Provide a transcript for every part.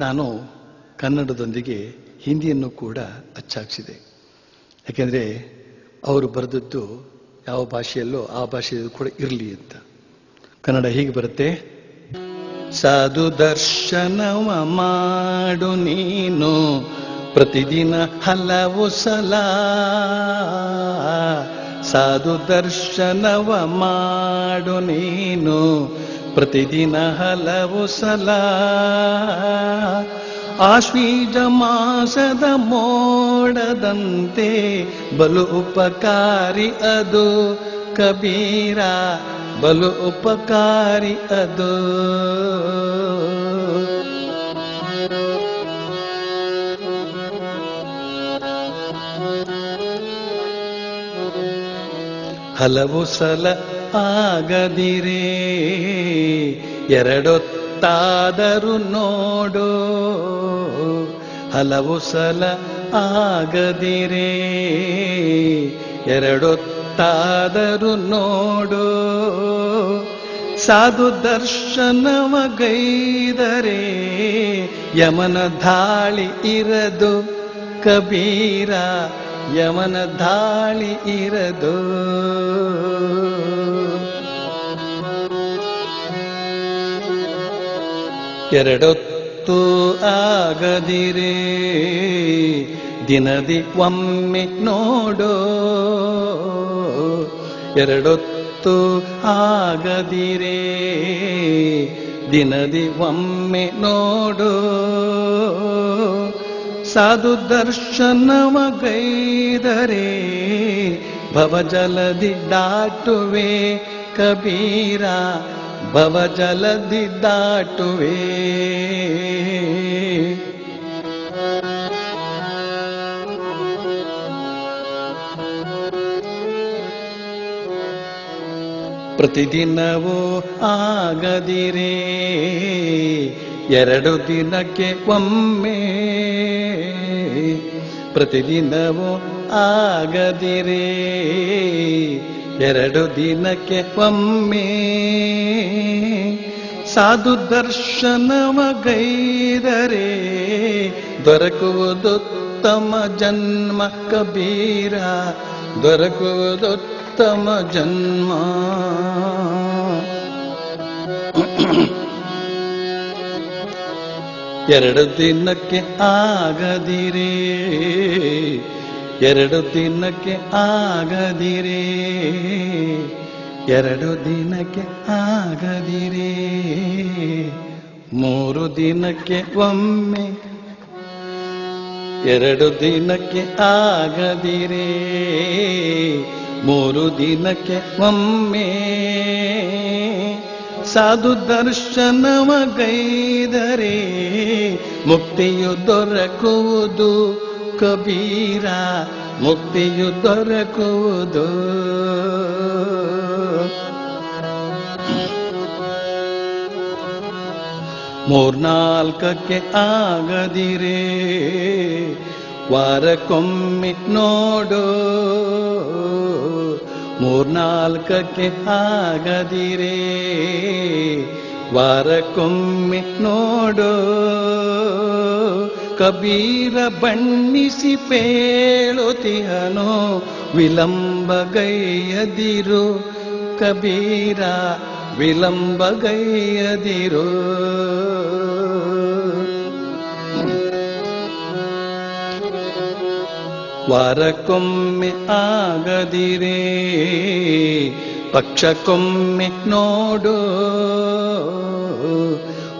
ನಾನು ಕನ್ನಡದೊಂದಿಗೆ ಹಿಂದಿಯನ್ನು ಕೂಡ ಅಚ್ಚಾಕ್ಸಿದೆ. ಯಾಕೆಂದರೆ ಅವರು ಬರೆದದ್ದು ಯಾವ ಭಾಷೆಯಲ್ಲೋ ಆ ಭಾಷೆಯಲ್ಲೂ ಕೂಡ ಇರಲಿ ಅಂತ. ಕನ್ನಡ ಹೀಗೆ ಬರುತ್ತೆ: ಸಾಧು ದರ್ಶನವ ಮಾಡು ನೀನು ಪ್ರತಿದಿನ ಹಲವು ಸಲ, ಸಾಧು ದರ್ಶನವ ಮಾಡು ನೀನು ಪ್ರತಿದಿನ ಹಲವು ಸಲ, ಆಶ್ವೀಜ ಮಾಸದ ಮೋಡದಂತೆ ಬಲು ಉಪಕಾರಿ ಅದು ಕಬೀರ, ಬಲು ಉಪಕಾರಿ ಅದು. ಹಲವು ಸಲ ಆಗದಿರೇ ಎರಡೊತ್ತಾದರೂ ನೋಡು, ಹಲವು ಸಲ ಆಗದಿರೇ ಎರಡೊತ್ತಾದರೂ ನೋಡು, ಸಾಧು ದರ್ಶನವ ಗೈದರೆ ಯಮನ ಧಾಳಿ ಇರದು ಕಬೀರ, ಯಮನ ಧಾಳಿ ಇರದು. ಎರಡೊತ್ತು ಆಗದಿರೇ ದಿನದಿ ಒಮ್ಮೆ ನೋಡು, ಎರಡೊತ್ತು ಆಗದಿರೇ ದಿನದಿ ಒಮ್ಮೆ ನೋಡು, ಸಾಧು ದರ್ಶನವ ಗೈದರೆ ಭವಜಲದಿ ದಾಟುವೆ ಕಬೀರ, ಭವಜಲದಿ ದಾಟುವೆ. ಪ್ರತಿದಿನವೂ ಆಗದಿರೇ ಎರಡು ದಿನಕ್ಕೆ ಒಮ್ಮೆ, ಪ್ರತಿದಿನವೂ ಆಗದಿರೇ ಎರಡು ದಿನಕ್ಕೆ ಒಮ್ಮೆ, ಸಾಧು ದರ್ಶನವ ಗೈದರೆ ದೊರಕುವುದುತ್ತಮ ಜನ್ಮ ಕಬೀರ, ದೊರಕುವುದುತ್ತಮ ಜನ್ಮ. ಎರಡು ದಿನಕ್ಕೆ ಆಗದಿರೇ ಎರಡು ದಿನಕ್ಕೆ ಆಗದಿರೇ ಎರಡು ದಿನಕ್ಕೆ ಆಗದಿರೇ ಮೂರು ದಿನಕ್ಕೆ ಒಮ್ಮೆ, ಎರಡು ದಿನಕ್ಕೆ ಆಗದಿರೇ ಮೂರು ದಿನಕ್ಕೆ ಒಮ್ಮೆ, ಸಾಧು ದರ್ಶನವ ಗೈದರೆ ಮುಕ್ತಿಯು ದೊರಕುವುದು ಕಬೀರ, ಮುಕ್ತಿಯು ದೊರಕುವುದು. ಮೂರ್ನಾಲ್ಕಕ್ಕೆ ಆಗದಿರೇ ವಾರಕ್ಕೊಮ್ಮೆ ನೋಡು, ಮೂರ್ನಾಲ್ಕಕ್ಕೆ ಆಗದಿರೇ ವಾರಕ್ಕೊಮ್ಮೆ ನೋಡು, ಕಬೀರ ಬಣ್ಣಿಸಿ ಪೇಳುತಿಹನು ವಿಳಂಬಗೈಯದಿರು ಕಬೀರ, ವಿಳಂಬಗೈಯದಿರು. ವಾರಕ್ಕೊಮ್ಮೆ ಆಗದಿರೇ ಪಕ್ಷಕ್ಕೊಮ್ಮೆ ನೋಡು,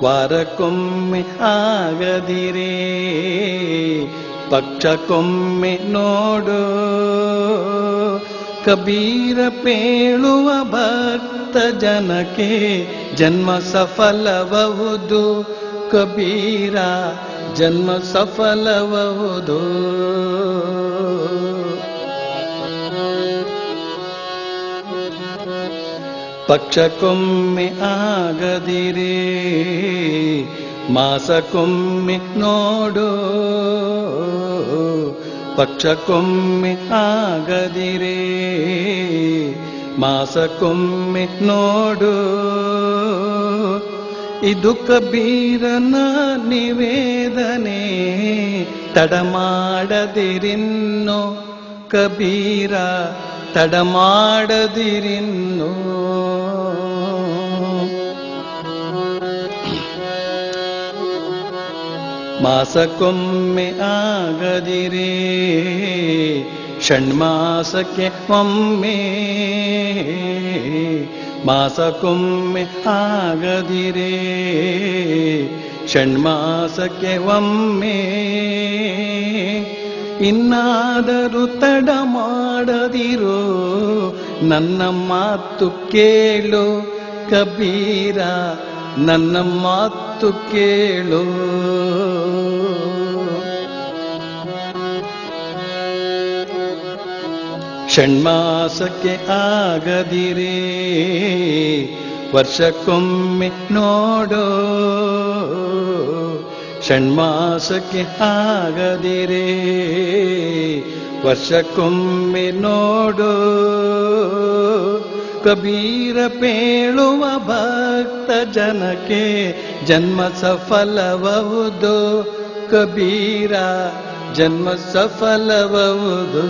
ವಾರಕ್ಕೊಮ್ಮೆ ಆಗದಿರೇ ಪಕ್ಷಕ್ಕೊಮ್ಮೆ ನೋಡು, ಕಬೀರ ಪೇಳುವ ಭಕ್ತ ಜನಕ್ಕೆ ಜನ್ಮ ಸಫಲಬಹುದು ಕಬೀರ, ಜನ್ಮ ಸಫಲಬಹುದು. ಪಕ್ಷಕ್ಕೊಮ್ಮೆ ಆಗದಿರೇ ಮಾಸಕ್ಕೊಮ್ಮೆ ನೋಡು, ಪಕ್ಷಕ್ಕೊಮ್ಮೆ ಆಗದಿರೇ ಮಾಸಕ್ಕೊಮ್ಮೆ ನೋಡು, ಇದು ಕಬೀರನ ನಿವೇದನೆ, ತಡಮಾಡದಿರಿನ್ನು ಕಬೀರ, ತಡಮಾಡದಿರಿನ್ನು. ಮಾಸಕ್ಕೊಮ್ಮೆ ಆಗದಿರೇ ಷಣ್ಮಾಸಕ್ಕೆ ಒಮ್ಮೆ, ಮಾಸಕ್ಕೊಮ್ಮೆ ಆಗದಿರೇ ಷಣ್ಮಾಸಕ್ಕೆ ಒಮ್ಮೆ. ಇನ್ನಾದರೂ ತಡ ಮಾಡದಿರೋ ನನ್ನ ಮಾತು ಕೇಳು ಕಬೀರ, ನನ್ನ ಮಾತು ಕೇಳು. ಷಣ್ಮಾಸಕ್ಕೆ ಆಗದಿರೇ ವರ್ಷಕ್ಕೊಮ್ಮೆ ನೋಡೋ, ಷಣ್ಮಾಸಕ್ಕೆ ಆಗದಿರೇ ವರ್ಷಕ್ಕೊಮ್ಮೆ ನೋಡೋ. ಕಬೀರ ಪೇಳುವ ಭಕ್ತ ಜನಕ್ಕೆ ಜನ್ಮ ಸಫಲಬಹುದು ಕಬೀರ, ಜನ್ಮ ಸಫಲಬಹುದು.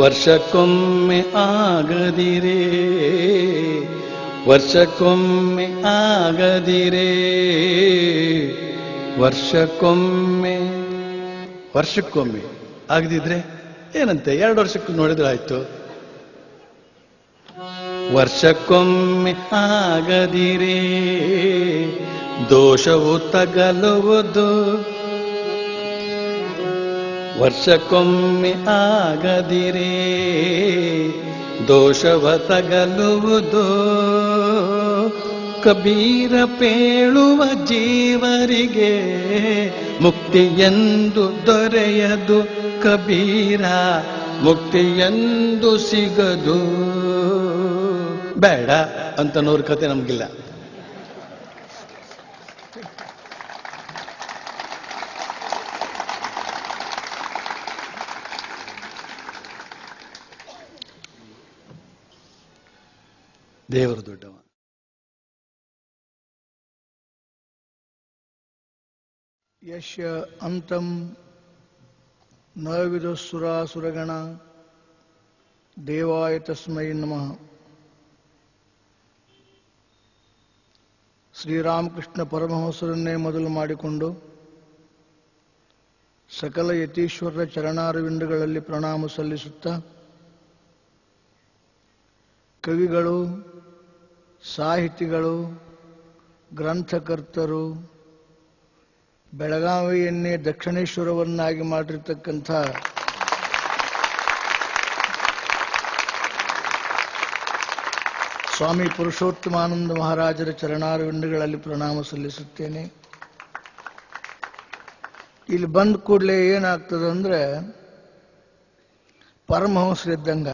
ವರ್ಷಕ್ಕೊಮ್ಮೆ ಆಗದಿರೇ ವರ್ಷಕ್ಕೊಮ್ಮೆ ಆಗದಿರೇ ವರ್ಷಕ್ಕೊಮ್ಮೆ ಆಗದಿದ್ರೆ ಏನಂತೆ, 2 ವರ್ಷಕ್ಕೂ ನೋಡಿದ್ರೆ ಆಯ್ತು. ವರ್ಷಕ್ಕೊಮ್ಮೆ ಆಗದಿರೇ ದೋಷವು ತಗಲುವುದು, ವರ್ಷಕ್ಕೊಮ್ಮೆ ಆಗದಿರೇ ದೋಷವ ತಗಲುವುದು. ಕಬೀರ ಪೇಳುವ ಜೀವರಿಗೆ ಮುಕ್ತಿಯೆಂದು ದೊರೆಯದು ಕಬೀರ, ಮುಕ್ತಿಯೆಂದು ಸಿಗದು. ಬೇಡ ಅಂತ ನೂರು ಕತೆ ನಮಗಿಲ್ಲ. ದೇವರು ದೊಡ್ಡವ. ಯಶ್ಯ ಅಂತಂ ನ ವಿದುಃಸುರಾಸುರಗಣ ದೇವಾಯ ತಸ್ಮೈ ನಮಃ. ಶ್ರೀರಾಮಕೃಷ್ಣ ಪರಮಹಂಸರನ್ನೇ ಮೊದಲು ಮಾಡಿಕೊಂಡು ಸಕಲ ಯತೀಶ್ವರರ ಚರಣಾರವಿಂದಗಳಲ್ಲಿ ಪ್ರಣಾಮ ಸಲ್ಲಿಸುತ್ತಾ, ಕವಿಗಳು, ಸಾಹಿತಿಗಳು, ಗ್ರಂಥಕರ್ತರು, ಬೆಳಗಾವಿಯನ್ನೇ ದಕ್ಷಿಣೇಶ್ವರವನ್ನಾಗಿ ಮಾಡಿರ್ತಕ್ಕಂಥ ಸ್ವಾಮಿ ಪುರುಷೋತ್ತಮಾನಂದ ಮಹಾರಾಜರ ಚರಣಾರವಿಂದಗಳಲ್ಲಿ ಪ್ರಣಾಮ ಸಲ್ಲಿಸುತ್ತೇನೆ. ಇಲ್ಲಿ ಬಂದ ಕೂಡಲೇ ಏನಾಗ್ತದಂದ್ರೆ ಪರಮಹಂಸರಿದ್ದಂಗ